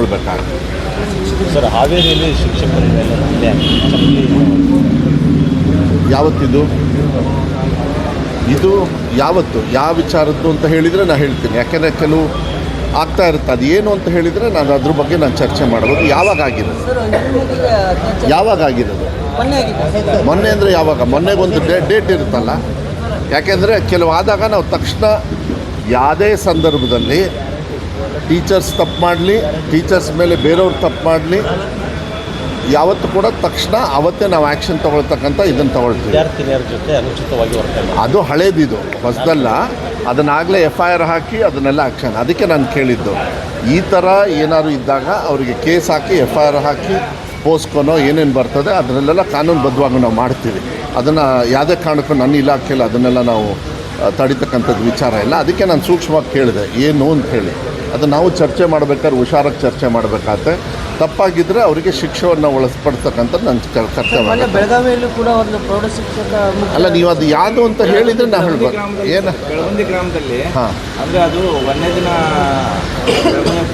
ತಗೊಳ್ಬೇಕಾಗುತ್ತೆ. Sir, ಹಾವೇರಿಯಲ್ಲಿ ಶಿಕ್ಷಕರ ಮೇಲೆ ಯಾವತ್ತಿದು ಇದು ಯಾವತ್ತು ಯಾವ ವಿಚಾರದ್ದು ಅಂತ ಹೇಳಿದರೆ ನಾನು ಹೇಳ್ತೀನಿ. ಯಾಕೆಂದರೆ ಕೆಲವು ಆಗ್ತಾ ಇರುತ್ತೆ. ಅದು ಏನು ಅಂತ ಹೇಳಿದರೆ ನಾನು ಅದ್ರ ಬಗ್ಗೆ ನಾನು ಚರ್ಚೆ ಮಾಡ್ಬೋದು. ಯಾವಾಗ ಆಗಿರೋದು ಮೊನ್ನೆ ಅಂದರೆ ಯಾವಾಗ? ಮೊನ್ನೆಗೊಂದು ಡೇಟ್ ಇರುತ್ತಲ್ಲ. ಯಾಕೆಂದರೆ ಕೆಲವು ಆದಾಗ ನಾವು ತಕ್ಷಣ ಯಾವುದೇ ಸಂದರ್ಭದಲ್ಲಿ ಟೀಚರ್ಸ್ ತಪ್ಪು ಮಾಡಲಿ, ಟೀಚರ್ಸ್ ಮೇಲೆ ಬೇರೆಯವ್ರು ತಪ್ಪು ಮಾಡಲಿ, ಯಾವತ್ತೂ ಕೂಡ ತಕ್ಷಣ ಅವತ್ತೇ ನಾವು ಆ್ಯಕ್ಷನ್ ತೊಗೊಳ್ತಕ್ಕಂಥ ಇದನ್ನು ತೊಗೊಳ್ತೀವಿ. ವಿದ್ಯಾರ್ಥಿನಿಯರ ಜೊತೆ ಅನುಚಿತವಾಗಿ ವರ್ತನೆ ಅದು ಹಳೇದಿದು, ಹೊಸದಲ್ಲ. ಅದನ್ನಾಗಲೇ FIR ಹಾಕಿ ಅದನ್ನೆಲ್ಲ ಆ್ಯಕ್ಷನ್. ಅದಕ್ಕೆ ನಾನು ಕೇಳಿದ್ದು, ಈ ಥರ ಏನಾದ್ರು ಇದ್ದಾಗ ಅವರಿಗೆ ಕೇಸ್ ಹಾಕಿ FIR ಹಾಕಿ ಪೋಸ್ಕೋನೋ ಏನೇನು ಬರ್ತದೆ ಅದನ್ನೆಲ್ಲ ಕಾನೂನುಬದ್ಧವಾಗಿ ನಾವು ಮಾಡ್ತೀವಿ. ಅದನ್ನು ಯಾವುದೇ ಕಾರಣಕ್ಕೂ ನನ್ನ ಇಲಾಖೆಯಲ್ಲಿ ಅದನ್ನೆಲ್ಲ ನಾವು ತಡಿತಕ್ಕಂಥದ್ದು ವಿಚಾರ ಇಲ್ಲ. ಅದಕ್ಕೆ ನಾನು ಸೂಕ್ಷ್ಮವಾಗಿ ಕೇಳಿದೆ ಏನು ಅಂತ ಹೇಳಿ. ಅದು ನಾವು ಚರ್ಚೆ ಮಾಡಬೇಕಾದ್ರೆ ಹುಷಾರಾಗಿ ಚರ್ಚೆ ಮಾಡಬೇಕಾಗತ್ತೆ. ತಪ್ಪಾಗಿದ್ದರೆ ಅವರಿಗೆ ಶಿಕ್ಷೆಯನ್ನು ಒಳಪಡಿಸ್ತಕ್ಕಂಥದ್ದು ನನ್ನ ಕರ್ತವ್ಯ. ಬೆಳಗಾವಿಯಲ್ಲೂ ಕೂಡ ಒಂದು ಪ್ರೌಢಶಿಕ್ಷಕ ಅಲ್ಲ, ನೀವು ಅದು ಯಾವುದು ಅಂತ ಹೇಳಿದರೆ ನಾವು ಹೇಳ್ಬೋದು. ಏನು ಬೆಳಗುಂದಿ ಗ್ರಾಮದಲ್ಲಿ ಹಾಂ, ಅಂದರೆ ಅದು 1ನೇ ದಿನ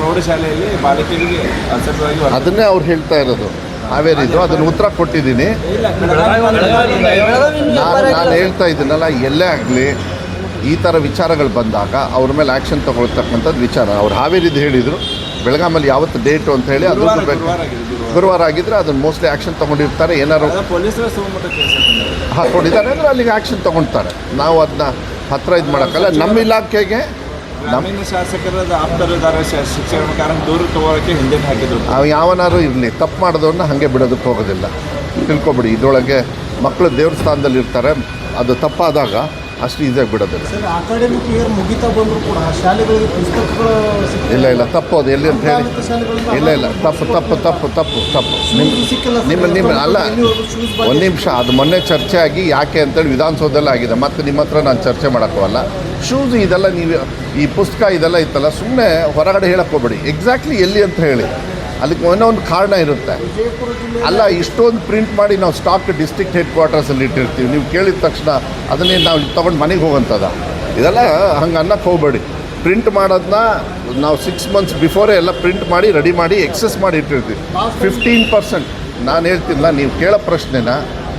ಪ್ರೌಢಶಾಲೆಯಲ್ಲಿ ಬಾಲಕಿಯರಿಗೆ ಅಸಭ್ಯವಾಗಿ ಅದನ್ನೇ ಅವ್ರು ಹೇಳ್ತಾ ಇರೋದು. ಹಾವೇರಿದು ಅದನ್ನು ಉತ್ತರ ಕೊಟ್ಟಿದ್ದೀನಿ. ನಾನು ಹೇಳ್ತಾ ಇದ್ದೀನಲ್ಲ, ಎಲ್ಲೇ ಆಗಲಿ ಈ ಥರ ವಿಚಾರಗಳು ಬಂದಾಗ ಅವ್ರ ಮೇಲೆ ಆ್ಯಕ್ಷನ್ ತೊಗೊಳ್ತಕ್ಕಂಥದ್ದು ವಿಚಾರ. ಅವ್ರು ಹಾವೇರಿದು ಹೇಳಿದರು, ಬೆಳಗಾಮಲ್ಲಿ ಯಾವತ್ತು ಡೇಟು ಅಂತ ಹೇಳಿ ಅದು ಗುರುವಾರ ಆಗಿದ್ದರೆ ಅದನ್ನು ಮೋಸ್ಟ್ಲಿ ಆ್ಯಕ್ಷನ್ ತೊಗೊಂಡಿರ್ತಾರೆ. ಏನಾರು ಹಾಕ್ಕೊಂಡಿದ್ದಾರೆ ಅಂದರೆ ಅಲ್ಲಿಗೆ ಆ್ಯಕ್ಷನ್ ತೊಗೊಳ್ತಾರೆ. ನಾವು ಅದನ್ನ ಹತ್ತಿರ ಇದು ಮಾಡೋಕ್ಕಲ್ಲ. ನಮ್ಮ ಇಲಾಖೆಗೆ ನಮ್ಮ ಶಾಸಕರ ಆಪ್ತರಿದ್ದಾರೆ, ಶಿಕ್ಷಕರ ಕಾರಣ ದೂರ ತಗೊಳ್ಳೋಕ್ಕೆ ಹಿಂದೆ ಹಾಕಿದ್ರು. ನಾವು ಯಾವನಾರು ಇರಲಿ, ತಪ್ಪು ಮಾಡಿದವ್ರನ್ನ ಹಾಗೆ ಬಿಡೋದಕ್ಕೆ ಹೋಗೋದಿಲ್ಲ. ತಿಳ್ಕೊಬಿಡಿ, ಇದರೊಳಗೆ ಮಕ್ಕಳು ದೇವ್ರ ಸ್ಥಾನದಲ್ಲಿ ಇರ್ತಾರೆ. ಅದು ತಪ್ಪಾದಾಗ ಅಷ್ಟು ಈಸಿಯಾಗಿ ಬಿಡೋದಿಲ್ಲ. ಅಕಾಡೆಮಿಕ್ ಇಯರ್ ಮುಗಿತಾ ಬಂದರೂ ಕೂಡ ಶಾಲೆಗಳಿಗೆ ಪುಸ್ತಕಗಳು ಇಲ್ಲ ತಪ್ಪು. ಅದು ಎಲ್ಲಿ ಅಂತ ಹೇಳಿ ಇಲ್ಲ ತಪ್ಪು ನಿಮ್ಮ ಅಲ್ಲ, ಒಂದು ನಿಮಿಷ. ಅದು ಮೊನ್ನೆ ಚರ್ಚೆ ಆಗಿ ಯಾಕೆ ಅಂತೇಳಿ ವಿಧಾನಸೌಧದಲ್ಲೇ ಆಗಿದೆ. ಮತ್ತು ನಿಮ್ಮ ಹತ್ರ ನಾನು ಚರ್ಚೆ ಮಾಡೋಕ್ಕಲ್ಲ. ಶೂಸ್ ಇದೆಲ್ಲ ನೀವು ಈ ಪುಸ್ತಕ ಇದೆಲ್ಲ ಇತ್ತಲ್ಲ, ಸುಮ್ಮನೆ ಹೊರಗಡೆ ಹೇಳಕ್ಕೆ ಹೋಗ್ಬೇಡಿ. ಎಕ್ಸಾಕ್ಟ್ಲಿ ಎಲ್ಲಿ ಅಂತ ಹೇಳಿ, ಅದಕ್ಕೆ ಒಂದು ಕಾರಣ ಇರುತ್ತೆ. ಅಲ್ಲ, ಇಷ್ಟೊಂದು ಪ್ರಿಂಟ್ ಮಾಡಿ ನಾವು ಸ್ಟಾಕ್ ಡಿಸ್ಟ್ರಿಕ್ಟ್ ಹೆಡ್ ಕ್ವಾರ್ಟರ್ಸಲ್ಲಿ ಇಟ್ಟಿರ್ತೀವಿ. ನೀವು ಕೇಳಿದ ತಕ್ಷಣ ಅದನ್ನೇ ನಾವು ತೊಗೊಂಡು ಮನೆಗೆ ಹೋಗೋಂಥದ್ದು ಇದೆಲ್ಲ ಹಂಗೆ ಅನ್ನಕ್ಕೆ ಹೋಗಬೇಡಿ. ಪ್ರಿಂಟ್ ಮಾಡೋದನ್ನ ನಾವು 6 months ಬಿಫೋರೇ ಎಲ್ಲ ಪ್ರಿಂಟ್ ಮಾಡಿ ರೆಡಿ ಮಾಡಿ ಎಕ್ಸೆಸ್ ಮಾಡಿ ಇಟ್ಟಿರ್ತೀವಿ. 15% ನಾನು ಹೇಳ್ತಿಲ್ಲ. ನೀವು ಕೇಳೋ ಪ್ರಶ್ನೆನ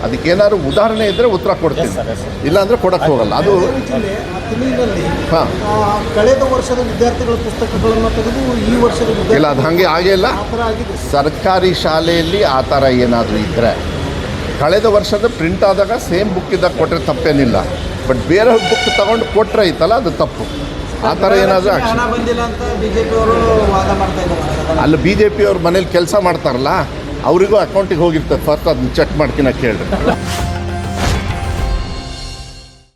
ಅದಕ್ಕೇನಾದ್ರು ಉದಾಹರಣೆ ಇದ್ದರೆ ಉತ್ತರ ಕೊಡ್ತೀನಿ, ಇಲ್ಲಾಂದರೆ ಕೊಡೋಕ್ಕೆ ಹೋಗಲ್ಲ. ಅದು ಹಾಂ, ಕಳೆದ ವರ್ಷದ ವಿದ್ಯಾರ್ಥಿಗಳ ಪುಸ್ತಕಗಳನ್ನು ತೆಗೆದು ಈ ವರ್ಷದ ಇಲ್ಲ, ಅದು ಹಾಗೆ ಆಗೇ ಇಲ್ಲ. ಸರ್ಕಾರಿ ಶಾಲೆಯಲ್ಲಿ ಆ ಥರ ಏನಾದರೂ ಇದ್ದರೆ ಕಳೆದ ವರ್ಷದ ಪ್ರಿಂಟ್ ಆದಾಗ ಸೇಮ್ ಬುಕ್ ಇದ್ದಾಗ ಕೊಟ್ಟರೆ ತಪ್ಪೇನಿಲ್ಲ. ಬಟ್ ಬೇರೆ ಬುಕ್ ತೊಗೊಂಡು ಕೊಟ್ಟರೆ ಐತಲ್ಲ, ಅದು ತಪ್ಪು. ಆ ಥರ ಏನಾದರೂ ಆಕ್ಷನ್. ಅಲ್ಲಿ BJP ಅವ್ರ ಮನೇಲಿ ಕೆಲಸ ಮಾಡ್ತಾರಲ್ಲ, ಅವರಿಗೂ ಅಕೌಂಟಿಗೆ ಹೋಗಿರ್ತದೆ. ಫಸ್ಟ್ ಅದನ್ನ ಚೆಕ್ ಮಾಡ್ಕಿನ ಕೇಳ್ರಿ.